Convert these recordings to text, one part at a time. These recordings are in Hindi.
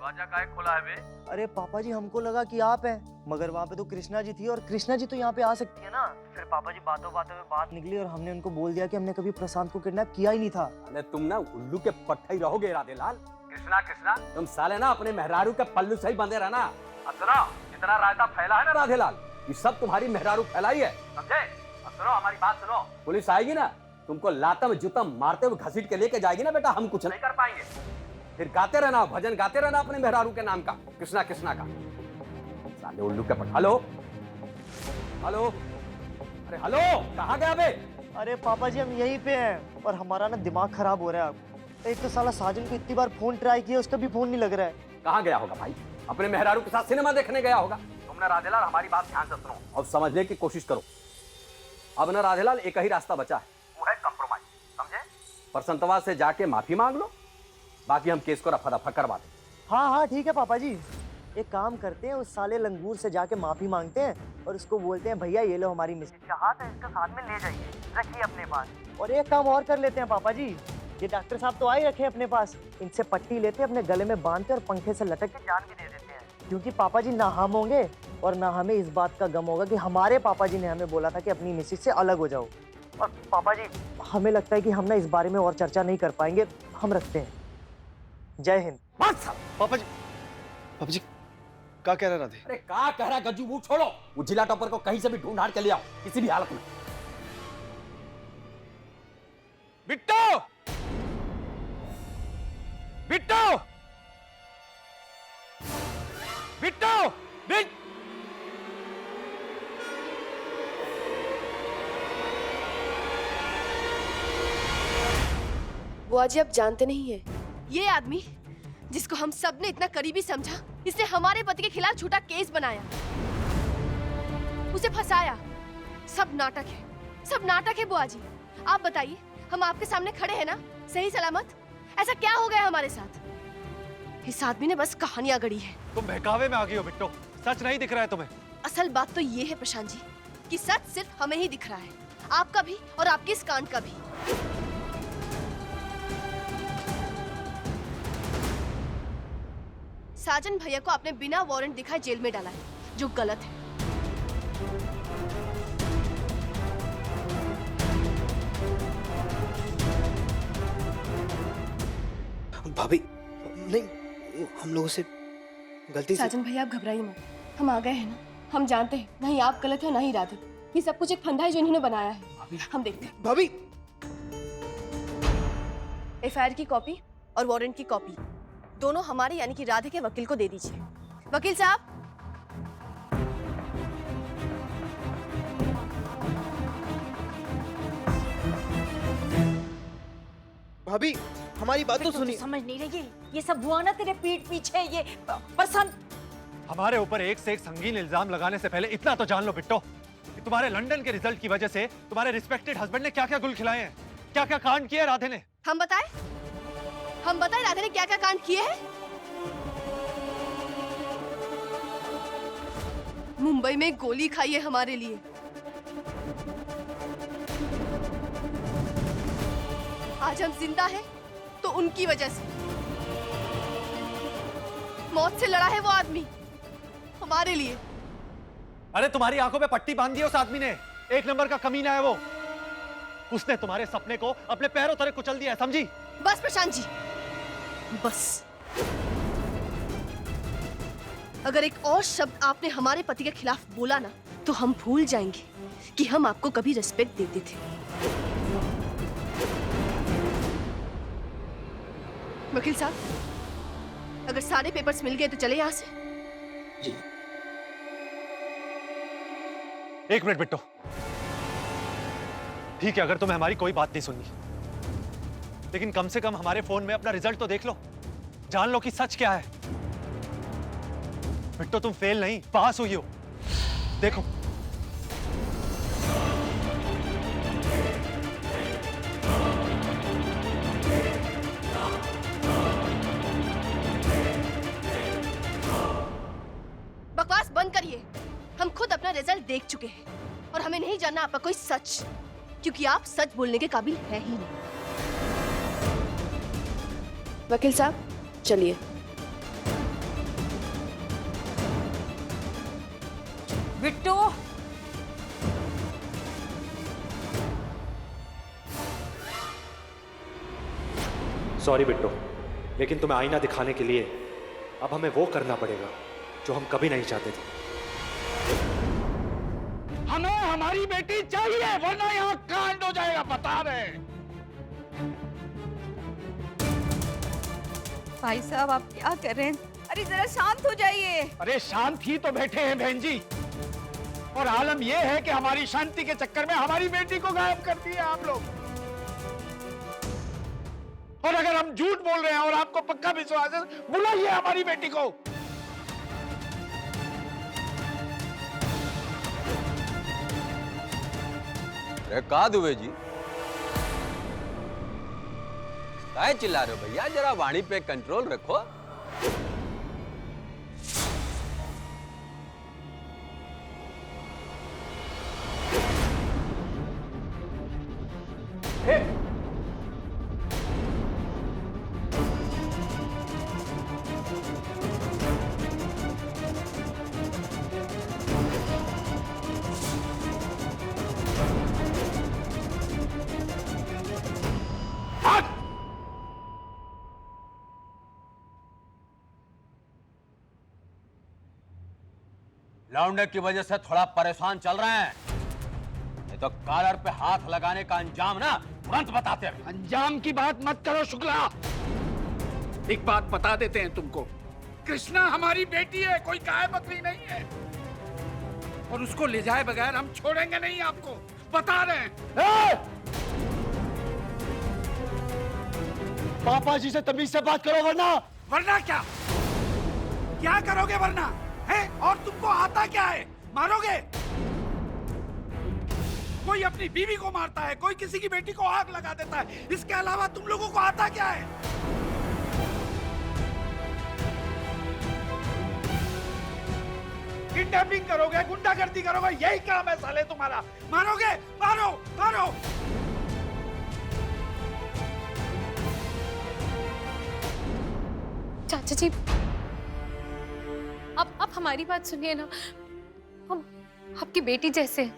दरवाजा काहे खोला है बे? अरे पापा जी हमको लगा कि आप हैं, मगर वहाँ पे तो कृष्णा जी थी और कृष्णा जी तो यहाँ पे आ सकती है ना। फिर पापा जी बातों बातों में बात निकली और हमने उनको बोल दिया कि हमने कभी प्रशांत को किडनैप किया ही नहीं था। अरे तुम ना उल्लू के पट्टे ही रहोगे राधेलाल। कृष्णा कृष्णा तुम साले ना अपने मेहरारू के पल्लू से ही बंधे रहना। अब सुनो, जितना रायता फैला है ना राधेलाल, ये सब तुम्हारी मेहरारू फैलाई है, समझे? अब सुनो हमारी बात सुनो। पुलिस आएगी ना तुमको लातम जूतम मारते हुए घसीट के लेके जाएगी ना बेटा, हम कुछ नहीं कर पाएंगे। फिर गाते रहना, भजन गाते रहना अपने मेहरारू के नाम का, कृष्णा कृष्णा का। साले उल्लू के पट्टे। हेलो हेलो, अरे हेलो, कहाँ गया बे? अरे पापा जी हम यहीं पे हैं और हमारा ना दिमाग खराब हो रहा है। एक तो साला साजन को इतनी बार फोन ट्राई किया, उसका भी फोन नहीं लग रहा है। कहाँ गया होगा भाई? अपने मेहरारू के साथ सिनेमा देखने गया होगा। तुमने राधेलाल हमारी बात ध्यान से सुनो और समझने की कोशिश करो। अब ना राधेलाल एक ही रास्ता बचा है, वो है कंप्रोमाइज, समझे? प्रसंतवा से जाके माफी मांग लो, बाकी हम केस को रफा दफा करवा दें। हाँ हाँ ठीक है पापा जी, एक काम करते हैं, उस साले लंगूर से जाके माफी मांगते हैं और उसको बोलते हैं भैया ये लो हमारी मिसेज का हाथ है, इसका साथ में ले जाइए, रखिए अपने पास। और एक काम और कर लेते हैं पापा जी, ये डॉक्टर साहब तो आ ही रखे हैं अपने पास, इनसे पट्टी लेते हैं, अपने गले में बांधते और पंखे से लटक के जान भी दे देते हैं। क्योंकि पापा जी ना हम होंगे और ना हमें इस बात का गम होगा कि हमारे पापा जी ने हमें बोला था कि अपनी मिसेज से अलग हो जाओ। और पापा जी हमें लगता है कि हम ना इस बारे में और चर्चा नहीं कर पाएंगे, हम रखते हैं। जय हिंद। बस पापा जी क्या कह रहे राधे? अरे क्या कह रहा है गज्जू, मुंह छोड़ो। वो जिला टॉपर को कहीं से भी ढूंढ हाड़ के ले आओ, किसी भी हालत में। बिट्टो बिट्टो बिट्टो बिट बुआ जी आप जानते नहीं है, ये आदमी जिसको हम सब ने इतना करीबी समझा, इसने हमारे पति के खिलाफ झूठा केस बनाया, उसे फंसाया। सब नाटक है, सब नाटक है बुआ जी। आप बताइए, हम आपके सामने खड़े हैं ना सही सलामत, ऐसा क्या हो गया हमारे साथ? इस आदमी ने बस कहानियां गढ़ी है। तुम बहकावे में आ गई हो बिट्टो, सच नहीं दिख रहा है तुम्हें। असल बात तो ये है प्रशांत जी कि सच सिर्फ हमें ही दिख रहा है, आपका भी और आपके इस कांड का भी। साजन भैया को आपने बिना वारंट दिखाए जेल में डाला है, जो गलत है। भाभी नहीं, हम लोगों से गलती से। साजन भैया आप घबराइए मत, हम आ गए हैं ना। हम जानते हैं नहीं आप गलत है ना ही राधे, ये सब कुछ एक फंदा है जो इन्होंने बनाया है। हम देखते हैं। भाभी एफआईआर की कॉपी और वारंट की कॉपी दोनों हमारे यानी कि राधे के वकील को दे दीजिए। वकील साहब। भाभी हमारी बात तो सुनिए। समझ नहीं रही, ये सब हुआ ना तेरे पीठ पीछे, ये प्रशांत। हमारे ऊपर एक से एक संगीन इल्जाम लगाने से पहले इतना तो जान लो बिट्टो कि तुम्हारे लंदन के रिजल्ट की वजह से तुम्हारे रिस्पेक्टेड हस्बैंड ने क्या क्या गुल खिलाए हैं, क्या क्या कांड किए राधे ने। हम बताएं राधे ने क्या क्या कांड किए हैं। मुंबई में गोली खाई है हमारे लिए, आज हम जिंदा हैं तो उनकी वजह से। मौत से लड़ा है वो आदमी हमारे लिए। अरे तुम्हारी आंखों पे पट्टी बांध दी है उस आदमी ने, एक नंबर का कमीना है वो। उसने तुम्हारे सपने को अपने पैरों तले कुचल दिया है, समझी? बस प्रशांत जी बस। अगर एक और शब्द आपने हमारे पति के खिलाफ बोला ना तो हम भूल जाएंगे कि हम आपको कभी रिस्पेक्ट देते थे। वकील साहब, अगर सारे पेपर्स मिल गए तो चले यहां से। जी। एक मिनट बिट्टो, ठीक है अगर तुम्हें हमारी कोई बात नहीं सुननी, लेकिन कम से कम हमारे फोन में अपना रिजल्ट तो देख लो, जान लो कि सच क्या है। बिट्टो तुम फेल नहीं पास हुई हो, देखो। बकवास बंद करिए, हम खुद अपना रिजल्ट देख चुके हैं और हमें नहीं जानना आपका कोई सच, क्योंकि आप सच बोलने के काबिल है ही नहीं। वकील साहब चलिए। बिट्टू, सॉरी बिट्टो, लेकिन तुम्हें आईना दिखाने के लिए अब हमें वो करना पड़ेगा जो हम कभी नहीं चाहते थे। हमें हमारी बेटी चाहिए, वरना यहाँ कांड हो जाएगा, बता रहे। भाई साहब आप क्या कर रहे हैं? अरे जरा शांत हो जाइए। अरे शांत ही तो बैठे हैं बहन जी, और आलम यह है कि हमारी शांति के चक्कर में हमारी बेटी को गायब कर दिया आप लोग। और अगर हम झूठ बोल रहे हैं और आपको पक्का विश्वास है, बुलाइए हमारी बेटी को। अरे का दुबे जी, काहे चिल्ला रहे हो भैया? जरा वाणी पे कंट्रोल रखो। लौंडे की वजह से थोड़ा परेशान चल रहे हैं, नहीं तो कॉलर पे हाथ लगाने का अंजाम ना तुरंत बताते हैं। अंजाम की बात मत करो शुक्ला, एक बात बता देते हैं तुमको, कृष्णा हमारी बेटी है, कोई गाय बकरी नहीं है, और उसको ले जाए बगैर हम छोड़ेंगे नहीं आपको, बता रहे हैं। पापा जी से तमीज से बात करो, वरना क्या क्या करोगे वरना है? और तुमको आता क्या है? मारोगे? कोई अपनी बीवी को मारता है, कोई किसी की बेटी को आग लगा देता है, इसके अलावा तुम लोगों को आता क्या है? किडनैपिंग करोगे, गुंडागर्दी करोगे, यही काम है साले तुम्हारा। मारोगे? मारो मारो। चाचा जी, आप हमारी बात सुनिए ना, हम आपकी बेटी जैसे हैं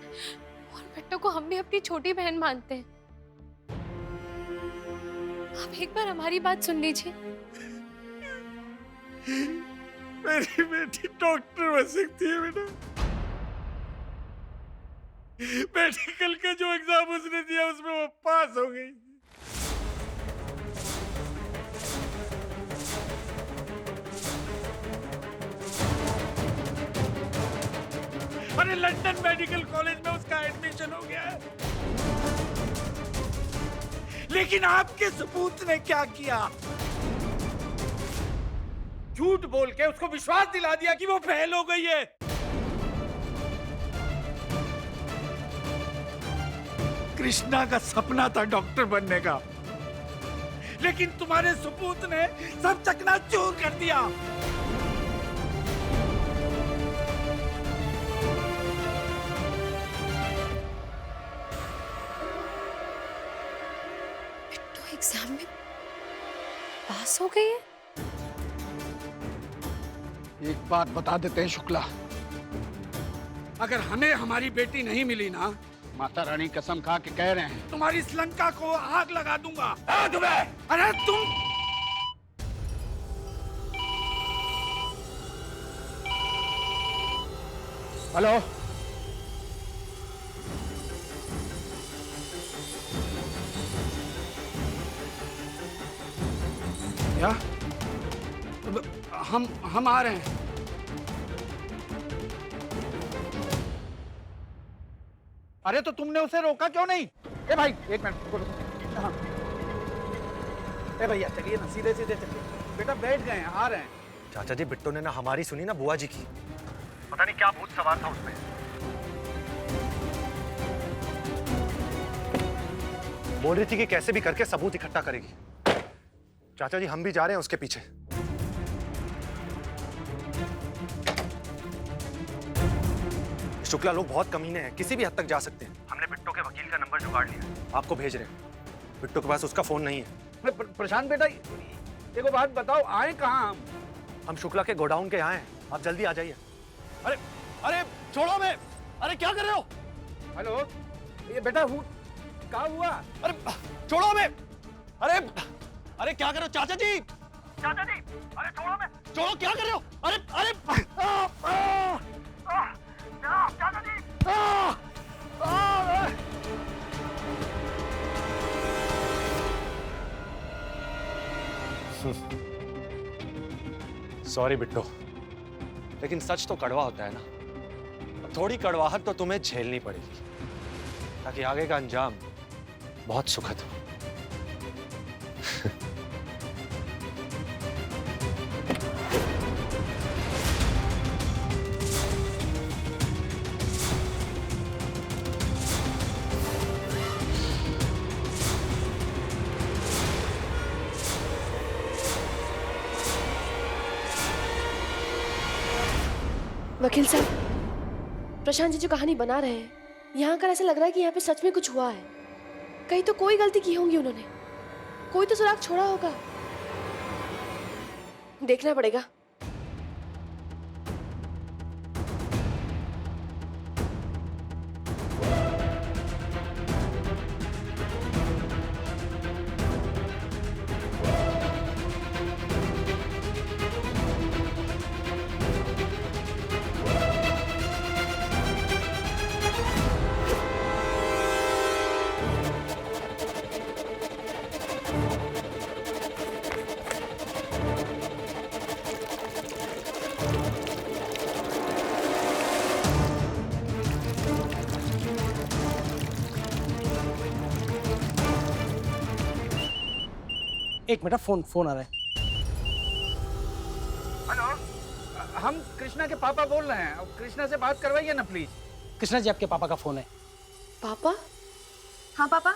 और बिट्टू को हम भी अपनी छोटी बहन मानते हैं। आप एक बार हमारी बात सुन लीजिए। मेरी बेटी डॉक्टर बन सकती है बेटा। मेडिकल का जो एग्जाम उसने दिया उसमें वो पास हो गई। अरे लंदन मेडिकल कॉलेज में उसका एडमिशन हो गया है। लेकिन आपके सपूत ने क्या किया? झूठ बोल के उसको विश्वास दिला दिया कि वो फेल हो गई है। कृष्णा का सपना था डॉक्टर बनने का, लेकिन तुम्हारे सपूत ने सब चकनाचूर कर दिया। एग्जाम में पास हो गई है। एक बात बता देते हैं शुक्ला, अगर हमें हमारी बेटी नहीं मिली ना, माता रानी कसम खा के कह रहे हैं तुम्हारी इस लंका को आग लगा दूंगा। अरे तुम हेलो, क्या? हम आ रहे हैं। अरे तो तुमने उसे रोका क्यों नहीं? ए भाई एक मिनट बोलो। हाँ। ए भैया चलिए ना, सीधे सीधे चलिए। बेटा बैठ गए हैं, आ रहे हैं। चाचा जी, बिट्टो ने ना हमारी सुनी ना बुआ जी की। पता नहीं क्या भूत सवार था उसमें। बोल रही थी कि कैसे भी करके सबूत इकट्ठा करेगी। चाचा जी हम भी जा रहे हैं उसके पीछे। शुक्ला लोग बहुत कमीने हैं, किसी भी हद तक जा सकते हैं। हमने बिट्टो के वकील का नंबर जुगाड़ लिया। आपको भेज रहे हैं। बिट्टो के पास उसका फोन नहीं है। प्रशांत बेटा देखो बात बताओ, आए कहाँ हम? हम शुक्ला के गोडाउन के यहाँ हैं, आप जल्दी आ जाइए। अरे अरे छोड़ो हमें। अरे क्या कर रहे हो? हेलो, ये बेटा क्या हुआ? अरे छोड़ो हमें। अरे अरे क्या कर रहे हो चाचा जी? चाचा जी, अरे छोड़ो हमें। छोड़ो, क्या कर रहे हो? अरे अरे चाचा जी। सॉरी बिट्टो, लेकिन सच तो कड़वा होता है ना। थोड़ी कड़वाहट तो तुम्हें झेलनी पड़ेगी ताकि आगे का अंजाम बहुत सुखद हो। वकील साहब, प्रशांत जी जो कहानी बना रहे हैं, यहाँ कर ऐसा लग रहा है कि यहाँ पे सच में कुछ हुआ है। कहीं तो कोई गलती की होंगी उन्होंने, कोई तो सुराग छोड़ा होगा। देखना पड़ेगा। एक मिनट, फोन आ रहा है। हेलो, हम कृष्णा के पापा बोल रहे हैं। कृष्णा से बात करवाइए ना प्लीज। कृष्णा जी, आपके पापा का फोन है। पापा? हाँ पापा।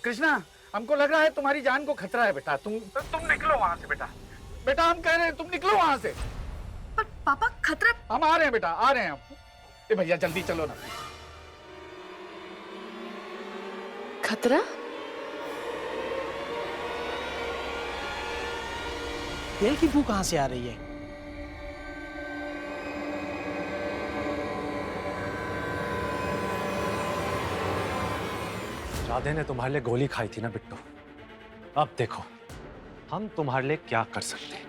कृष्णा, हमको लग रहा है तुम्हारी जान को खतरा है बेटा। तुम निकलो वहाँ से बेटा। बेटा हम कह रहे हैं तुम निकलो वहाँ से। पर पापा खतरा। हम आ रहे हैं बेटा, आ रहे हैं हम। ए भैया जल्दी चलो ना। खतरा? तेल की बू कहाँ से आ रही है? राधे ने तुम्हारे लिए गोली खाई थी ना बिट्टू। अब देखो हम तुम्हारे लिए क्या कर सकते हैं।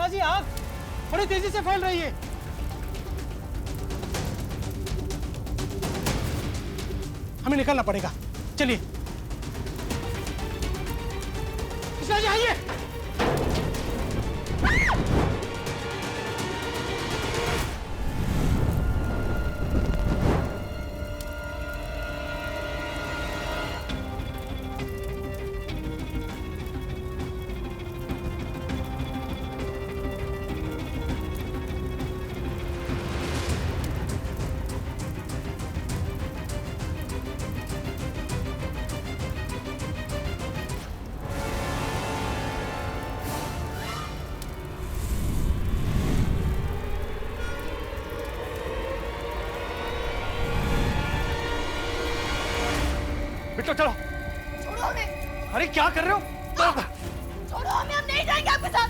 जी, आग बड़ी तेजी से फैल रही है। हमें निकलना पड़ेगा, चलिए। कृष्णा जी आइए। बिट्टू चलो। छोड़ो हमें। अरे क्या कर रहे हो? छोड़ो हमें, हम नहीं जाएंगे आपके साथ।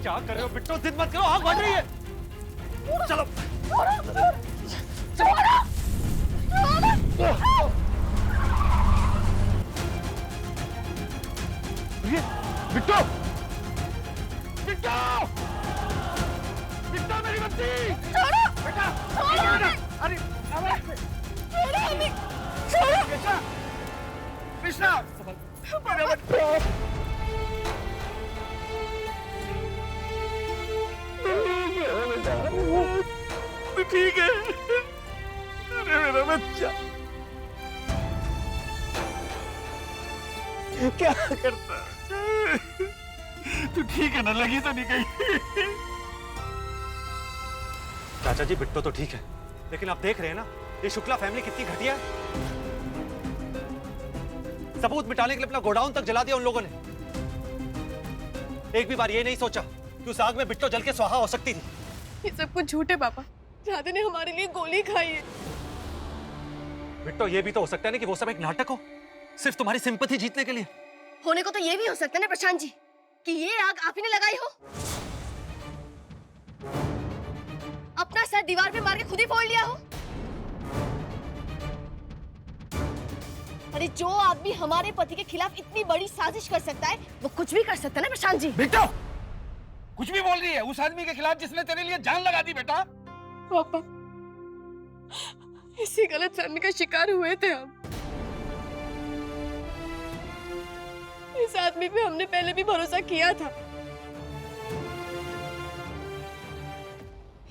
क्या कर रहे हो बिट्टू? जिद मत करो, आग बढ़ रही है। चलो बिट्टू, बिट्टू, बिट्टू मेरी बच्ची। छोड़ो बेटा, छोड़ो हमें। अरे छोड़ो हमें, छोड़ो। कृष्णा, कृष्णा, मेरा बच्चा। तू ठीक है? अरे मेरा बच्चा क्या करता है? तू ठीक है ना? लगी तो नहीं कहीं? चाचा जी बिट्टो तो ठीक है, लेकिन आप देख रहे हैं ना ये शुक्ला फैमिली कितनी घटिया है। सबूत मिटाने के लिए अपना गोडाउन तक जला दिया उन लोगों ने। एक भी बार ये नहीं सोचा कि उस आग में बिट्टो जल के स्वाहा हो सकती थी। ये सब कुछ झूठ है पापा। राधे ने हमारे लिए गोली खाई है। बिट्टो ये भी तो हो सकता है ना कि वो सब एक नाटक हो, सिर्फ तुम्हारी सिंपैथी जीतने के लिए। होने को तो ये भी हो सकता है ना प्रशांत जी कि ये आग आप ही ने लगाई हो। अपना सर दीवार पे मार के खुद ही फोड़ लिया हो। अरे जो आदमी हमारे पति के खिलाफ इतनी बड़ी साजिश कर सकता है वो कुछ भी कर सकता है ना प्रशांत जी। बेटा कुछ भी बोल रही है उस आदमी के खिलाफ जिसने तेरे लिए जान लगा दी। बेटा पापा इसी गलतफहमी का शिकार हुए थे हम। इस आदमी पे हमने पहले भी भरोसा किया था।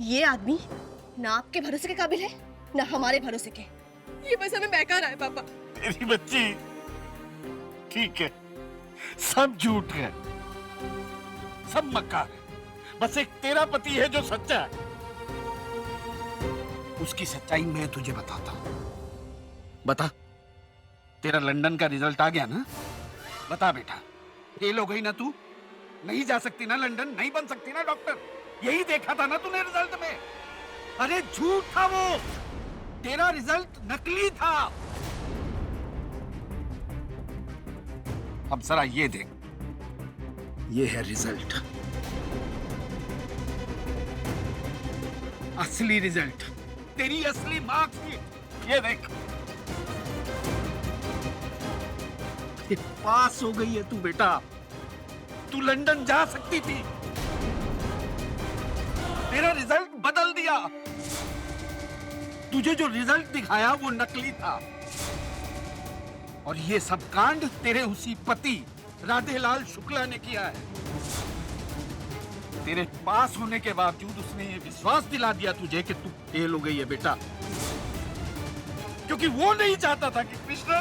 ये आदमी ना आपके भरोसे के काबिल है ना हमारे भरोसे के। ये बस हमें बहका रहा है पापा। तेरी बच्ची ठीक है, सब झूठ है, सब मक्कार है। बस एक तेरा पति है जो सच्चा है। उसकी सच्चाई मैं तुझे बताता हूं। बता, तेरा लंदन का रिजल्ट आ गया ना? बता बेटा, फेल हो गई ना तू? नहीं जा सकती ना लंदन? नहीं बन सकती ना डॉक्टर? यही देखा था ना तूने रिजल्ट में? अरे झूठ था वो, तेरा रिजल्ट नकली था। अब जरा ये देख, ये है रिजल्ट, असली रिजल्ट, तेरी असली मार्क्सशीट। ये देख, ये पास हो गई है तू बेटा। तू लंदन जा सकती थी, तेरा रिजल्ट बदल दिया। तुझे जो रिजल्ट दिखाया वो नकली था। और ये सब कांड तेरे उसी पति राधेलाल शुक्ला ने किया है। तेरे पास होने के बावजूद उसने ये विश्वास दिला दिया तुझे कि तू फेल हो गई है बेटा, क्योंकि वो नहीं चाहता था कि कृष्णा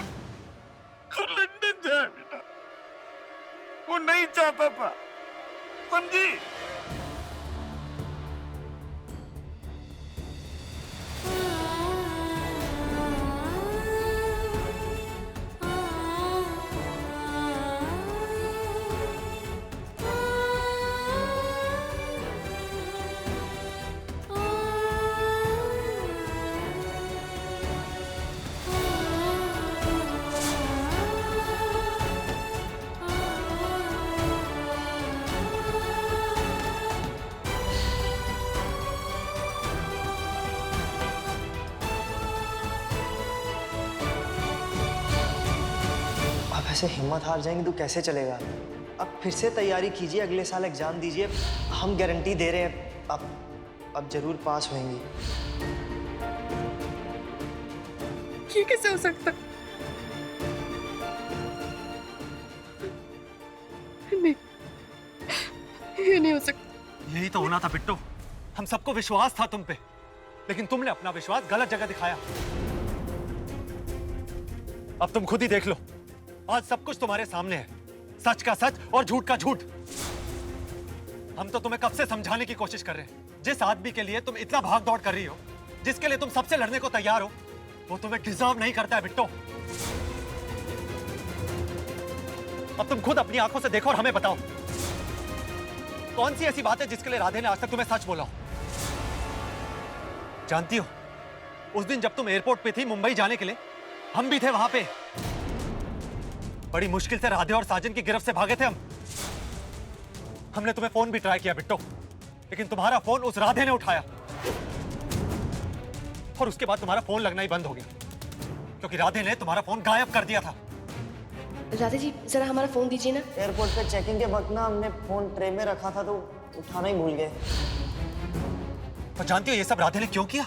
लंदन जाए बेटा। वो नहीं चाहता था, समझी? ऐसे हिम्मत हार जाएंगे तो कैसे चलेगा? अब फिर से तैयारी कीजिए, अगले साल एग्जाम दीजिए। हम गारंटी दे रहे हैं अब जरूर पास होंगी। ये कैसे हो सकता? नहीं, ये नहीं हो सकता। यही तो होना था बिट्टो। हम सबको विश्वास था तुम पे, लेकिन तुमने अपना विश्वास गलत जगह दिखाया। अब तुम खुद ही देख लो, आज सब कुछ तुम्हारे सामने है, सच का सच और झूठ का झूठ। हम तो तुम्हें कब से समझाने की कोशिश कर रहे हैं। जिस आदमी के लिए तुम इतना भाग दौड़ कर रही हो, जिसके लिए तुम सबसे लड़ने को तैयार हो, वो तुम्हें डिजर्व नहीं करता है बिट्टो। अब तुम खुद अपनी आंखों से देखो और हमें बताओ, कौन सी ऐसी बात है जिसके लिए राधे ने आज तक तुम्हें सच बोला हो? जानती हो, उस दिन जब तुम एयरपोर्ट पे थी मुंबई जाने के लिए, हम भी थे वहां पे। बड़ी मुश्किल से राधे और साजन की गिरफ्त से भागे थे हम। हमने तुम्हें फोन भी ट्राई किया बिट्टो, लेकिन तुम्हारा फोन उस राधे ने उठाया और उसके बाद तुम्हारा फोन लगना ही बंद हो गया, क्योंकि राधे ने तुम्हारा फोन गायब कर दिया था। राधे जी जरा हमारा फोन दीजिए ना। एयरपोर्ट पे चेकिंग के वक्त ना हमने फोन ट्रे में रखा था तो उठाना ही भूल गए। और जानती हो ये सब राधे ने क्यों किया?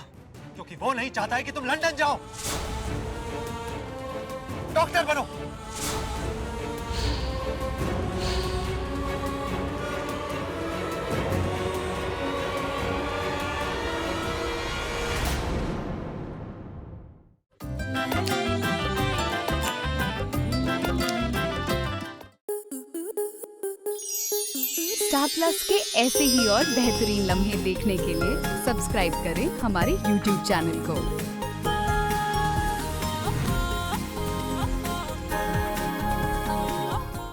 क्योंकि वो नहीं चाहता है कि तुम लंदन जाओ, डॉक्टर बनो। स्टार प्लस के ऐसे ही और बेहतरीन लम्हे देखने के लिए सब्सक्राइब करें हमारे YouTube चैनल को।